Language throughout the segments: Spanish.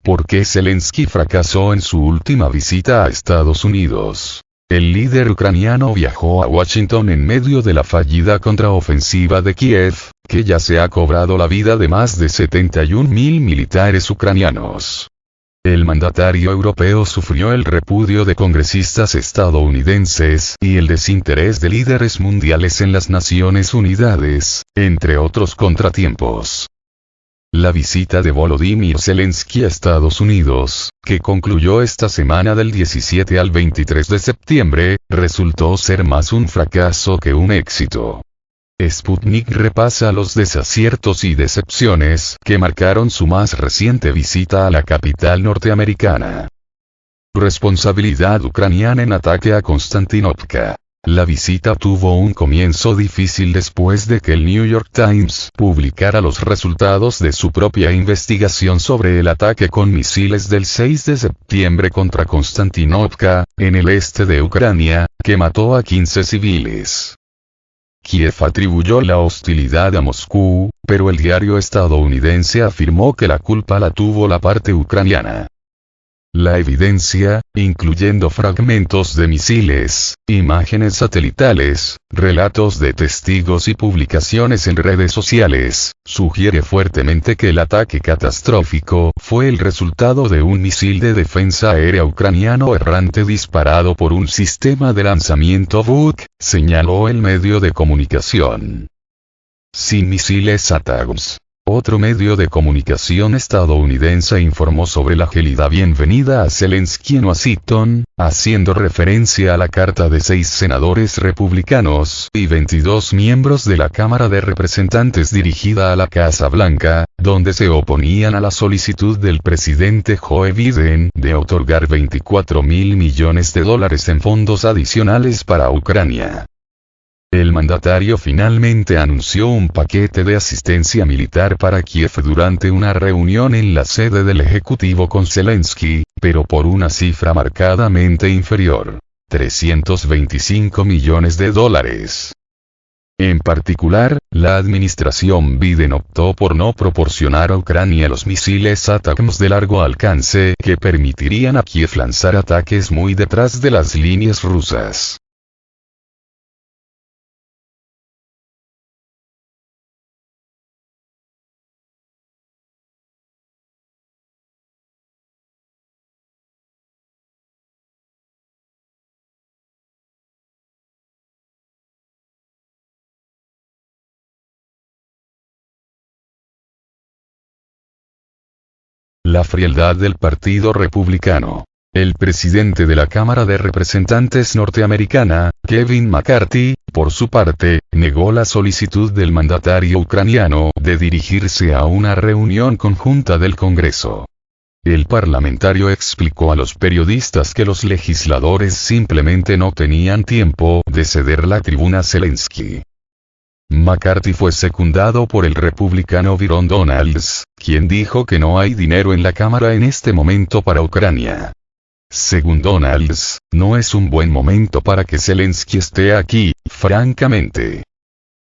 ¿Por qué Zelensky fracasó en su última visita a Estados Unidos? El líder ucraniano viajó a Washington en medio de la fallida contraofensiva de Kiev, que ya se ha cobrado la vida de más de 71.000 militares ucranianos. El mandatario europeo sufrió el repudio de congresistas estadounidenses y el desinterés de líderes mundiales en las Naciones Unidas, entre otros contratiempos. La visita de Volodymyr Zelensky a Estados Unidos, que concluyó esta semana del 17 al 23 de septiembre, resultó ser más un fracaso que un éxito. Sputnik repasa los desaciertos y decepciones que marcaron su más reciente visita a la capital norteamericana. Responsabilidad ucraniana en ataque a Konstantinovka. La visita tuvo un comienzo difícil después de que el New York Times publicara los resultados de su propia investigación sobre el ataque con misiles del 6 de septiembre contra Konstantinovka, en el este de Ucrania, que mató a 15 civiles. Kiev atribuyó la hostilidad a Moscú, pero el diario estadounidense afirmó que la culpa la tuvo la parte ucraniana. La evidencia, incluyendo fragmentos de misiles, imágenes satelitales, relatos de testigos y publicaciones en redes sociales, sugiere fuertemente que el ataque catastrófico fue el resultado de un misil de defensa aérea ucraniano errante disparado por un sistema de lanzamiento Buk, señaló el medio de comunicación. Sin misiles ATACMS. Otro medio de comunicación estadounidense informó sobre la gélida bienvenida a Zelensky en Washington, haciendo referencia a la carta de 6 senadores republicanos y 22 miembros de la Cámara de Representantes dirigida a la Casa Blanca, donde se oponían a la solicitud del presidente Joe Biden de otorgar $24.000 millones en fondos adicionales para Ucrania. El mandatario finalmente anunció un paquete de asistencia militar para Kiev durante una reunión en la sede del Ejecutivo con Zelensky, pero por una cifra marcadamente inferior: $325 millones. En particular, la administración Biden optó por no proporcionar a Ucrania los misiles ATACMS de largo alcance que permitirían a Kiev lanzar ataques muy detrás de las líneas rusas. La frialdad del Partido Republicano. El presidente de la Cámara de Representantes norteamericana, Kevin McCarthy, por su parte, negó la solicitud del mandatario ucraniano de dirigirse a una reunión conjunta del Congreso. El parlamentario explicó a los periodistas que los legisladores simplemente no tenían tiempo de ceder la tribuna a Zelensky. McCarthy fue secundado por el republicano Byron Donalds, quien dijo que no hay dinero en la Cámara en este momento para Ucrania. Según Donalds, no es un buen momento para que Zelensky esté aquí, francamente.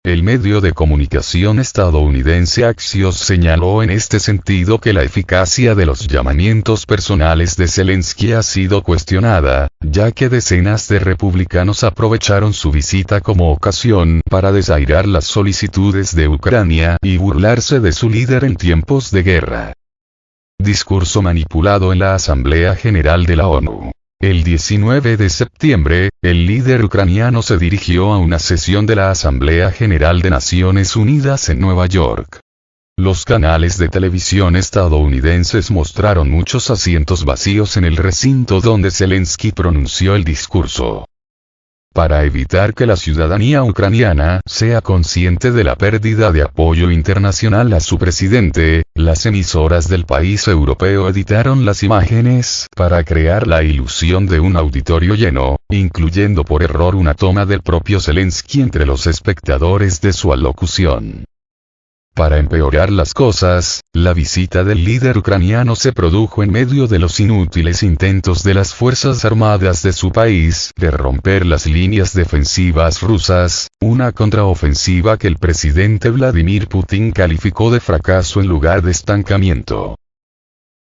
El medio de comunicación estadounidense Axios señaló en este sentido que la eficacia de los llamamientos personales de Zelensky ha sido cuestionada, ya que decenas de republicanos aprovecharon su visita como ocasión para desairar las solicitudes de Ucrania y burlarse de su líder en tiempos de guerra. Discurso manipulado en la Asamblea General de la ONU. El 19 de septiembre, el líder ucraniano se dirigió a una sesión de la Asamblea General de Naciones Unidas en Nueva York. Los canales de televisión estadounidenses mostraron muchos asientos vacíos en el recinto donde Zelensky pronunció el discurso. Para evitar que la ciudadanía ucraniana sea consciente de la pérdida de apoyo internacional a su presidente, las emisoras del país europeo editaron las imágenes para crear la ilusión de un auditorio lleno, incluyendo por error una toma del propio Zelensky entre los espectadores de su alocución. Para empeorar las cosas, la visita del líder ucraniano se produjo en medio de los inútiles intentos de las Fuerzas Armadas de su país de romper las líneas defensivas rusas, una contraofensiva que el presidente Vladimir Putin calificó de fracaso en lugar de estancamiento.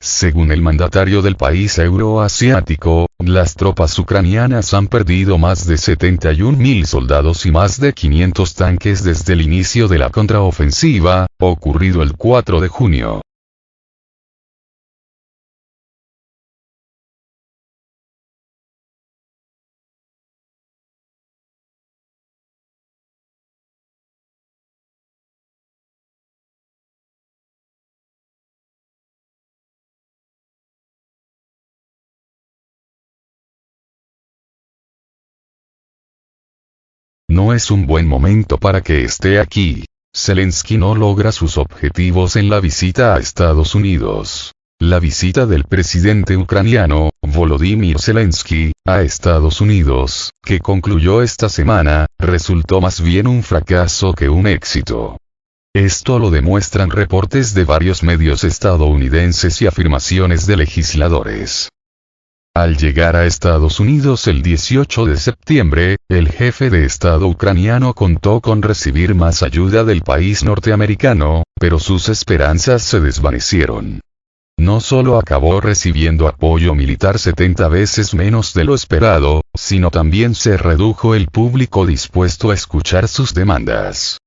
Según el mandatario del país euroasiático, las tropas ucranianas han perdido más de 71.000 soldados y más de 500 tanques desde el inicio de la contraofensiva, ocurrido el 4 de junio. No es un buen momento para que esté aquí. Zelensky no logra sus objetivos en la visita a Estados Unidos. La visita del presidente ucraniano, Volodymyr Zelensky, a Estados Unidos, que concluyó esta semana, resultó más bien un fracaso que un éxito. Esto lo demuestran reportes de varios medios estadounidenses y afirmaciones de legisladores. Al llegar a Estados Unidos el 18 de septiembre, el jefe de Estado ucraniano contó con recibir más ayuda del país norteamericano, pero sus esperanzas se desvanecieron. No solo acabó recibiendo apoyo militar 70 veces menos de lo esperado, sino también se redujo el público dispuesto a escuchar sus demandas.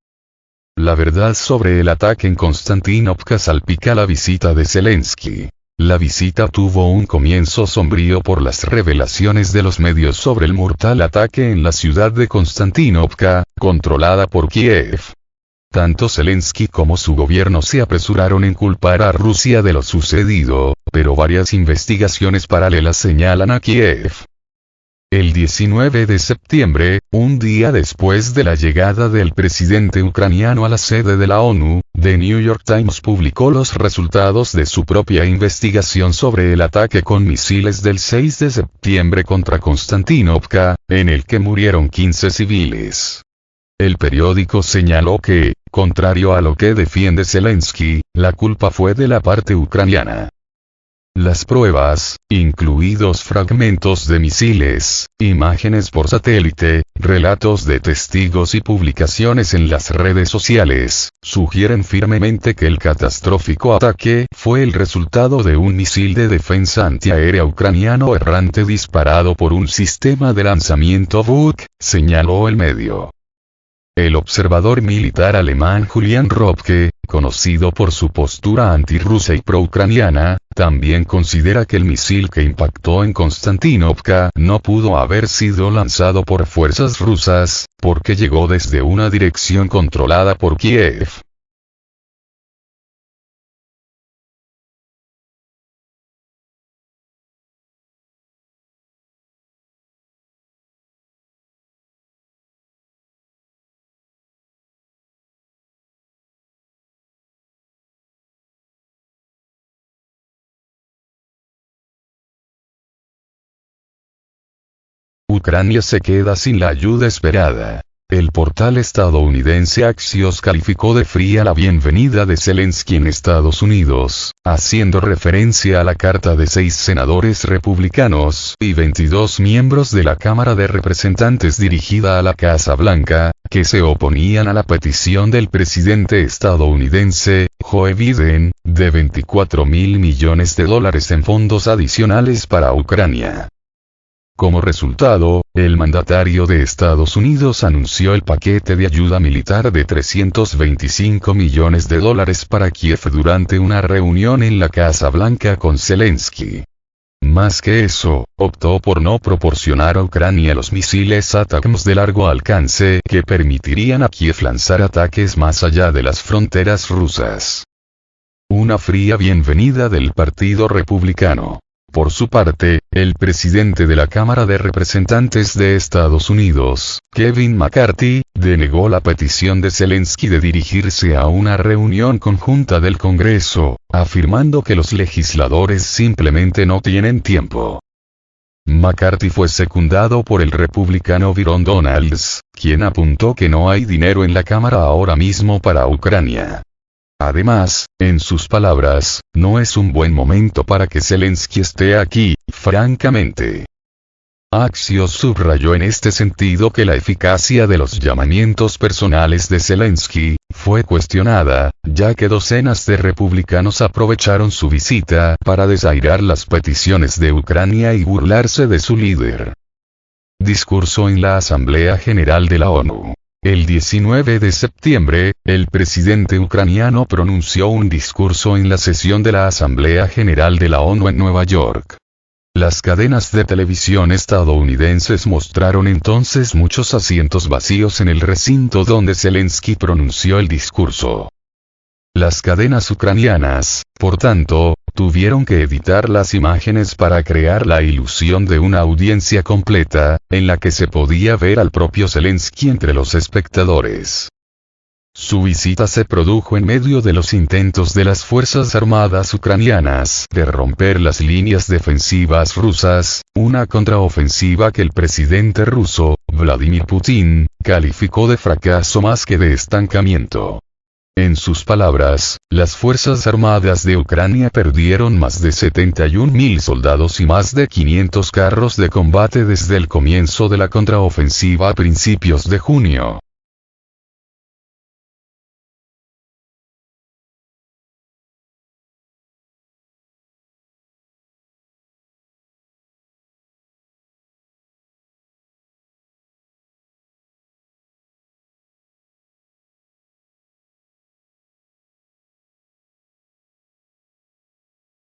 La verdad sobre el ataque en Konstantinovka salpica la visita de Zelensky. La visita tuvo un comienzo sombrío por las revelaciones de los medios sobre el mortal ataque en la ciudad de Konstantinovka, controlada por Kiev. Tanto Zelensky como su gobierno se apresuraron en culpar a Rusia de lo sucedido, pero varias investigaciones paralelas señalan a Kiev. El 19 de septiembre, un día después de la llegada del presidente ucraniano a la sede de la ONU, The New York Times publicó los resultados de su propia investigación sobre el ataque con misiles del 6 de septiembre contra Konstantinovka, en el que murieron 15 civiles. El periódico señaló que, contrario a lo que defiende Zelensky, la culpa fue de la parte ucraniana. Las pruebas, incluidos fragmentos de misiles, imágenes por satélite, relatos de testigos y publicaciones en las redes sociales, sugieren firmemente que el catastrófico ataque fue el resultado de un misil de defensa antiaérea ucraniano errante disparado por un sistema de lanzamiento Buk, señaló el medio. El observador militar alemán Julian Ropke, conocido por su postura antirrusa y pro-ucraniana, también considera que el misil que impactó en Konstantinovka no pudo haber sido lanzado por fuerzas rusas, porque llegó desde una dirección controlada por Kiev. Ucrania se queda sin la ayuda esperada. El portal estadounidense Axios calificó de fría la bienvenida de Zelensky en Estados Unidos, haciendo referencia a la carta de 6 senadores republicanos y 22 miembros de la Cámara de Representantes dirigida a la Casa Blanca, que se oponían a la petición del presidente estadounidense, Joe Biden, de $24.000 millones en fondos adicionales para Ucrania. Como resultado, el mandatario de Estados Unidos anunció el paquete de ayuda militar de $325 millones para Kiev durante una reunión en la Casa Blanca con Zelensky. Más que eso, optó por no proporcionar a Ucrania los misiles ATACMS de largo alcance que permitirían a Kiev lanzar ataques más allá de las fronteras rusas. Una fría bienvenida del Partido Republicano. Por su parte, el presidente de la Cámara de Representantes de Estados Unidos, Kevin McCarthy, denegó la petición de Zelensky de dirigirse a una reunión conjunta del Congreso, afirmando que los legisladores simplemente no tienen tiempo. McCarthy fue secundado por el republicano Byron Donalds, quien apuntó que no hay dinero en la Cámara ahora mismo para Ucrania. Además, en sus palabras, no es un buen momento para que Zelensky esté aquí, francamente. Axios subrayó en este sentido que la eficacia de los llamamientos personales de Zelensky, fue cuestionada, ya que docenas de republicanos aprovecharon su visita para desairar las peticiones de Ucrania y burlarse de su líder. Discurso en la Asamblea General de la ONU. El 19 de septiembre, el presidente ucraniano pronunció un discurso en la sesión de la Asamblea General de la ONU en Nueva York. Las cadenas de televisión estadounidenses mostraron entonces muchos asientos vacíos en el recinto donde Zelensky pronunció el discurso. Las cadenas ucranianas, por tanto, tuvieron que editar las imágenes para crear la ilusión de una audiencia completa, en la que se podía ver al propio Zelensky entre los espectadores. Su visita se produjo en medio de los intentos de las Fuerzas Armadas ucranianas de romper las líneas defensivas rusas, una contraofensiva que el presidente ruso, Vladimir Putin, calificó de fracaso más que de estancamiento. En sus palabras, las Fuerzas Armadas de Ucrania perdieron más de 71.000 soldados y más de 500 carros de combate desde el comienzo de la contraofensiva a principios de junio.